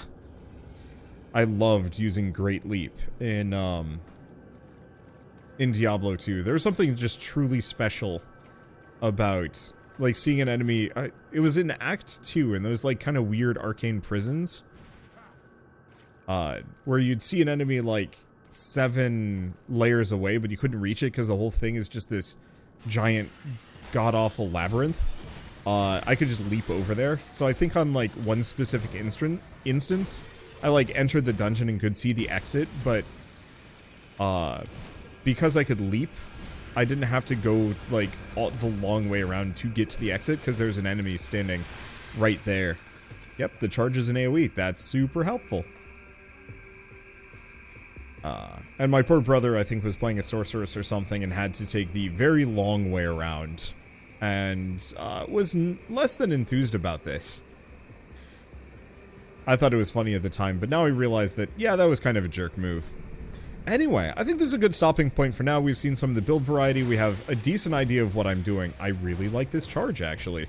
I loved using Great Leap in Diablo 2. There was something just truly special about, like, seeing an enemy. It was in Act 2, in those, like, kind of weird arcane prisons. Where you'd see an enemy, like, 7 layers away, but you couldn't reach it because the whole thing is just this giant, god-awful labyrinth. I could just leap over there. So I think on, like, one specific instance, I, like, entered the dungeon and could see the exit, but, because I could leap, I didn't have to go, like, the long way around to get to the exit, because there's an enemy standing right there. Yep, the charge is an AoE. That's super helpful. And my poor brother, I think, was playing a sorceress or something and had to take the very long way around. And was less than enthused about this. I thought it was funny at the time, but now I realize that, yeah, that was kind of a jerk move. Anyway, I think this is a good stopping point for now. We've seen some of the build variety. We have a decent idea of what I'm doing. I really like this charge, actually.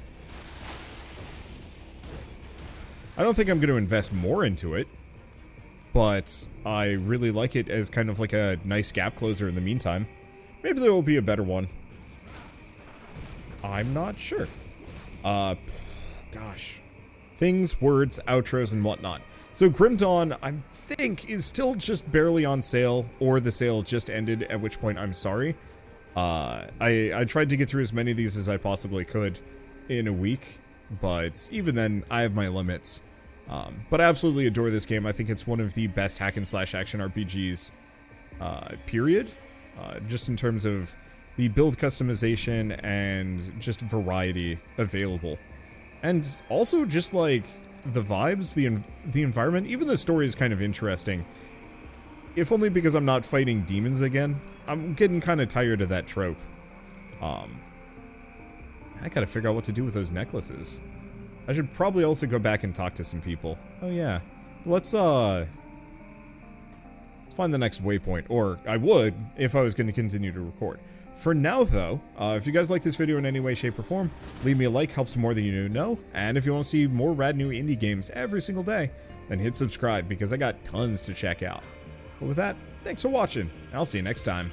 I don't think I'm going to invest more into it, but I really like it as kind of like a nice gap closer in the meantime. Maybe there will be a better one. I'm not sure. Gosh. Things, words, outros, and whatnot. So Grim Dawn, I think, is still just barely on sale, or the sale just ended, at which point I'm sorry. I tried to get through as many of these as I possibly could in a week, but even then, I have my limits. But I absolutely adore this game. I think it's one of the best hack-and-slash action RPGs, period. Just in terms of the build customization and just variety available. And also just, like, the vibes, the environment, even the story is kind of interesting. If only because I'm not fighting demons again. I'm getting kind of tired of that trope. I gotta figure out what to do with those necklaces. I should probably also go back and talk to some people. Oh yeah. Let's find the next waypoint. Or I would if I was going to continue to record. For now, though, if you guys like this video in any way, shape, or form, leave me a like, helps more than you know. And if you want to see more rad new indie games every single day, then hit subscribe, because I got tons to check out. But with that, thanks for watching, and I'll see you next time.